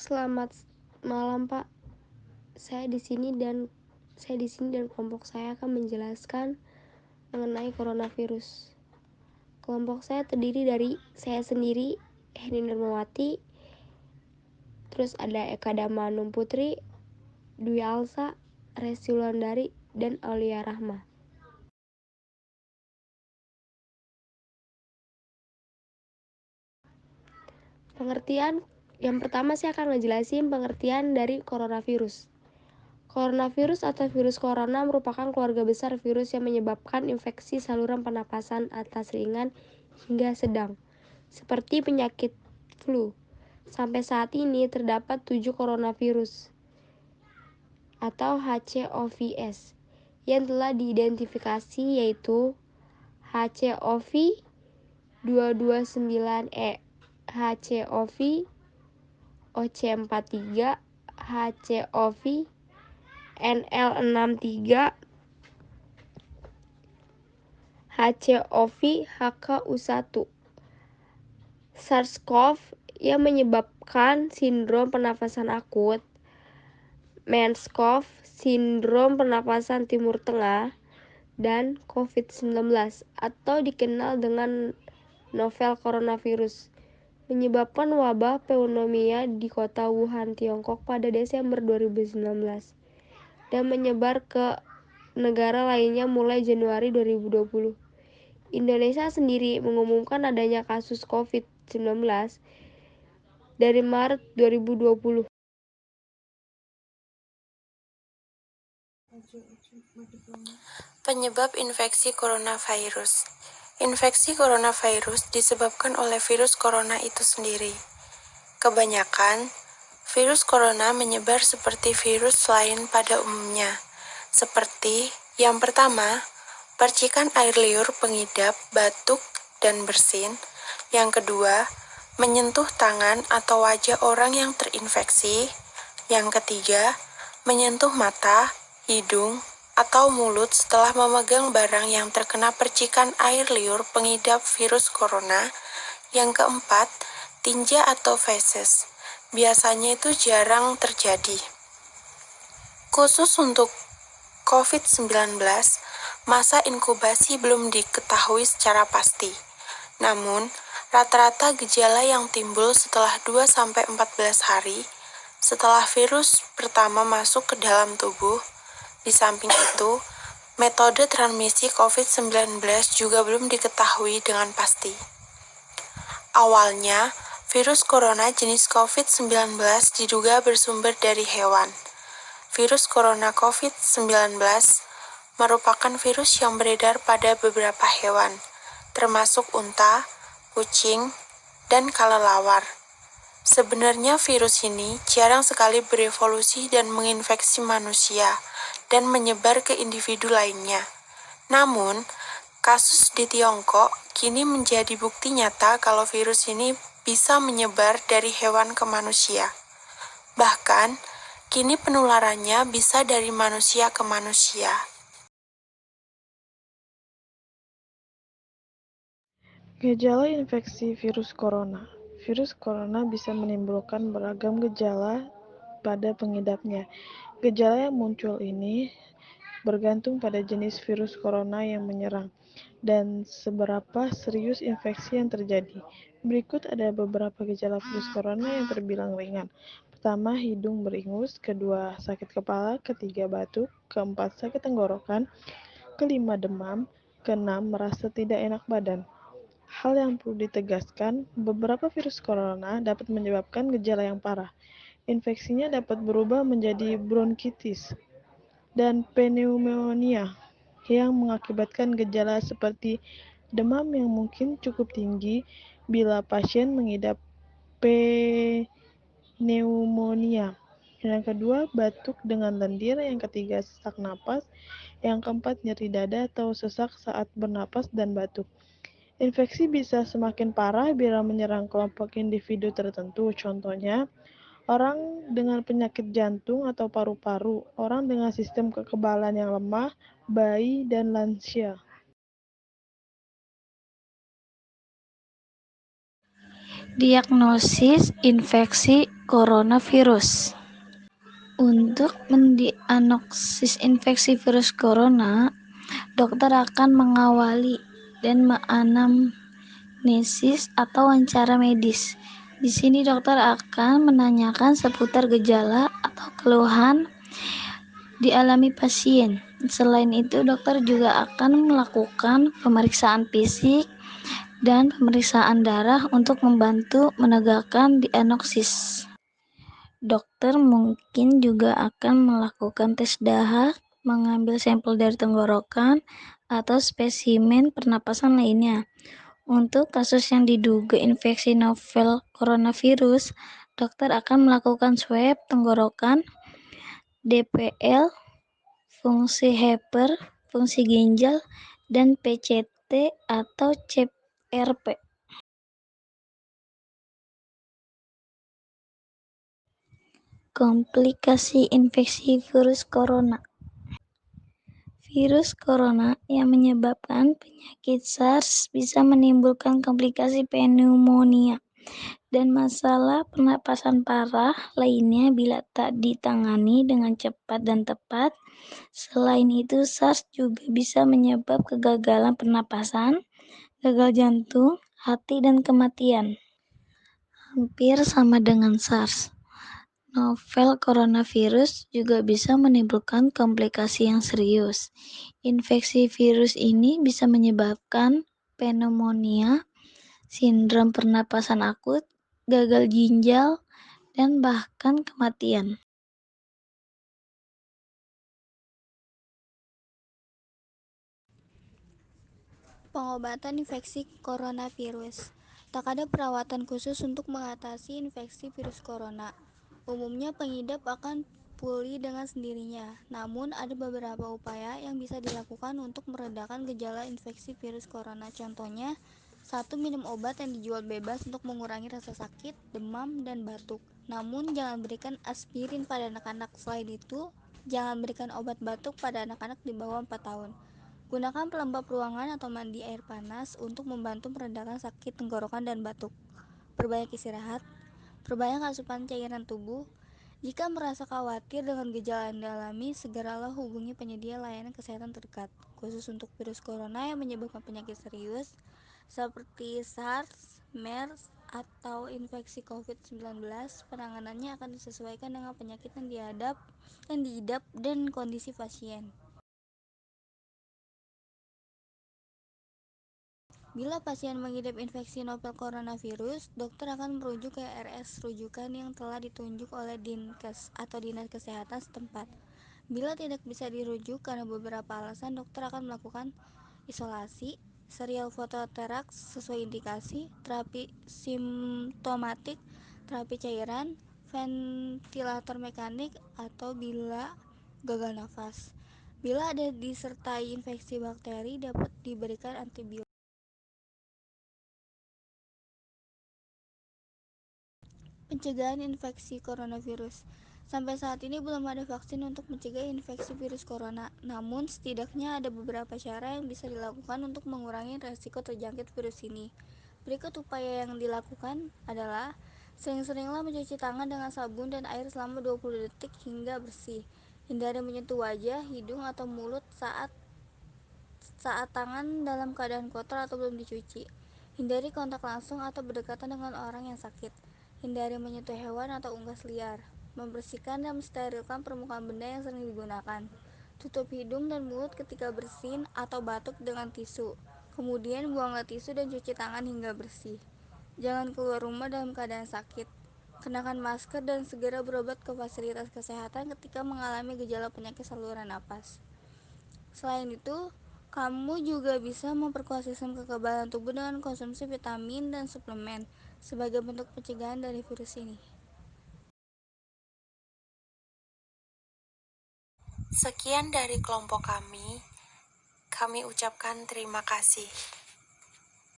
Selamat malam, Pak. Saya di sini dan kelompok saya akan menjelaskan mengenai coronavirus. Kelompok saya terdiri dari saya sendiri, Heni Nurmawati, terus ada Eka Damanum Putri, Dwi Alsa, Resti Wulandari, dan Aulia Rahma. Pengertian yang pertama saya akan ngejelasin pengertian dari coronavirus. Coronavirus atau virus corona merupakan keluarga besar virus yang menyebabkan infeksi saluran pernapasan atas ringan hingga sedang, seperti penyakit flu. Sampai saat ini terdapat 7 coronavirus atau HCOVs yang telah diidentifikasi, yaitu HCOV 229E, HCOV OC43, HCOV NL63, HCOV HKU1. SARS-CoV yang menyebabkan sindrom pernafasan akut, MERS-CoV sindrom pernapasan Timur Tengah, dan COVID-19 atau dikenal dengan novel coronavirus menyebabkan wabah pneumonia di kota Wuhan, Tiongkok pada Desember 2019 dan menyebar ke negara lainnya mulai Januari 2020. Indonesia sendiri mengumumkan adanya kasus COVID-19 dari Maret 2020. Penyebab infeksi coronavirus. Infeksi coronavirus disebabkan oleh virus corona itu sendiri. Kebanyakan, virus corona menyebar seperti virus lain pada umumnya. Seperti yang pertama, percikan air liur pengidap, batuk, dan bersin. Yang kedua, menyentuh tangan atau wajah orang yang terinfeksi. Yang ketiga, menyentuh mata, hidung, atau mulut setelah memegang barang yang terkena percikan air liur pengidap virus corona. Yang keempat, tinja atau feses. Biasanya itu jarang terjadi. Khusus untuk COVID-19, masa inkubasi belum diketahui secara pasti. Namun, rata-rata gejala yang timbul setelah 2-14 hari setelah virus pertama masuk ke dalam tubuh. Di samping itu, metode transmisi COVID-19 juga belum diketahui dengan pasti. Awalnya, virus corona jenis COVID-19 diduga bersumber dari hewan. Virus corona COVID-19 merupakan virus yang beredar pada beberapa hewan, termasuk unta, kucing, dan kelelawar. Sebenarnya virus ini jarang sekali berevolusi dan menginfeksi manusia dan menyebar ke individu lainnya. Namun, kasus di Tiongkok kini menjadi bukti nyata kalau virus ini bisa menyebar dari hewan ke manusia. Bahkan, kini penularannya bisa dari manusia ke manusia. Gejala infeksi virus corona. Virus corona bisa menimbulkan beragam gejala pada pengidapnya. Gejala yang muncul ini bergantung pada jenis virus corona yang menyerang dan seberapa serius infeksi yang terjadi. Berikut ada beberapa gejala virus corona yang terbilang ringan. Pertama, hidung beringus. Kedua, sakit kepala. Ketiga, batuk. Keempat, sakit tenggorokan. Kelima, demam. Keenam, merasa tidak enak badan. Hal yang perlu ditegaskan, beberapa virus corona dapat menyebabkan gejala yang parah. Infeksinya dapat berubah menjadi bronkitis dan pneumonia yang mengakibatkan gejala seperti demam yang mungkin cukup tinggi bila pasien mengidap pneumonia. Yang kedua, batuk dengan lendir. Yang ketiga, sesak napas. Yang keempat, nyeri dada atau sesak saat bernapas dan batuk. Infeksi bisa semakin parah bila menyerang kelompok individu tertentu, contohnya orang dengan penyakit jantung atau paru-paru, orang dengan sistem kekebalan yang lemah, bayi, dan lansia. Diagnosis infeksi coronavirus. Untuk mendiagnosis infeksi virus corona, dokter akan mengawali dan menganamnesis atau wawancara medis. Di sini dokter akan menanyakan seputar gejala atau keluhan dialami pasien. Selain itu, dokter juga akan melakukan pemeriksaan fisik dan pemeriksaan darah untuk membantu menegakkan diagnosis. Dokter mungkin juga akan melakukan tes dahak, mengambil sampel dari tenggorokan, atau spesimen pernapasan lainnya. Untuk kasus yang diduga infeksi novel coronavirus, dokter akan melakukan swab tenggorokan, DPL, fungsi Heper, fungsi ginjal, dan PCT atau CRP. Komplikasi infeksi virus corona. Virus corona yang menyebabkan penyakit SARS bisa menimbulkan komplikasi pneumonia dan masalah pernapasan parah lainnya bila tak ditangani dengan cepat dan tepat. Selain itu, SARS juga bisa menyebabkan kegagalan pernapasan, gagal jantung, hati, dan kematian. Hampir sama dengan SARS, novel coronavirus juga bisa menimbulkan komplikasi yang serius. Infeksi virus ini bisa menyebabkan pneumonia, sindrom pernapasan akut, gagal ginjal, dan bahkan kematian. Pengobatan infeksi coronavirus. Tak ada perawatan khusus untuk mengatasi infeksi virus corona. Umumnya pengidap akan pulih dengan sendirinya. Namun ada beberapa upaya yang bisa dilakukan untuk meredakan gejala infeksi virus corona. Contohnya, 1. Minum obat yang dijual bebas untuk mengurangi rasa sakit, demam, dan batuk. Namun jangan berikan aspirin pada anak-anak. Selain itu, jangan berikan obat batuk pada anak-anak di bawah 4 tahun. Gunakan pelembab ruangan atau mandi air panas untuk membantu meredakan sakit tenggorokan dan batuk. Perbanyak istirahat, perbanyak asupan cairan tubuh. Jika merasa khawatir dengan gejala yang dialami, segeralah hubungi penyedia layanan kesehatan terdekat. Khusus untuk virus corona yang menyebabkan penyakit serius seperti SARS, MERS, atau infeksi COVID-19, penanganannya akan disesuaikan dengan penyakit yang diidap dan kondisi pasien. Bila pasien mengidap infeksi novel coronavirus, dokter akan merujuk ke RS rujukan yang telah ditunjuk oleh Dinkes atau Dinas Kesehatan setempat. Bila tidak bisa dirujuk karena beberapa alasan, dokter akan melakukan isolasi, serial fototeraks sesuai indikasi, terapi simptomatik, terapi cairan, ventilator mekanik, atau bila gagal nafas. Bila ada disertai infeksi bakteri, dapat diberikan antibiotik. Pencegahan infeksi coronavirus. Sampai saat ini belum ada vaksin untuk mencegah infeksi virus corona. Namun, setidaknya ada beberapa cara yang bisa dilakukan untuk mengurangi resiko terjangkit virus ini. Berikut upaya yang dilakukan adalah sering-seringlah mencuci tangan dengan sabun dan air selama 20 detik hingga bersih. Hindari menyentuh wajah, hidung, atau mulut saat tangan dalam keadaan kotor atau belum dicuci. Hindari kontak langsung atau berdekatan dengan orang yang sakit. Hindari menyentuh hewan atau unggas liar. Membersihkan dan mensterilkan permukaan benda yang sering digunakan. Tutup hidung dan mulut ketika bersin atau batuk dengan tisu. Kemudian buanglah tisu dan cuci tangan hingga bersih. Jangan keluar rumah dalam keadaan sakit. Kenakan masker dan segera berobat ke fasilitas kesehatan ketika mengalami gejala penyakit saluran napas. Selain itu, kamu juga bisa memperkuat sistem kekebalan tubuh dengan konsumsi vitamin dan suplemen sebagai bentuk pencegahan dari virus ini. Sekian dari kelompok kami. Kami ucapkan terima kasih.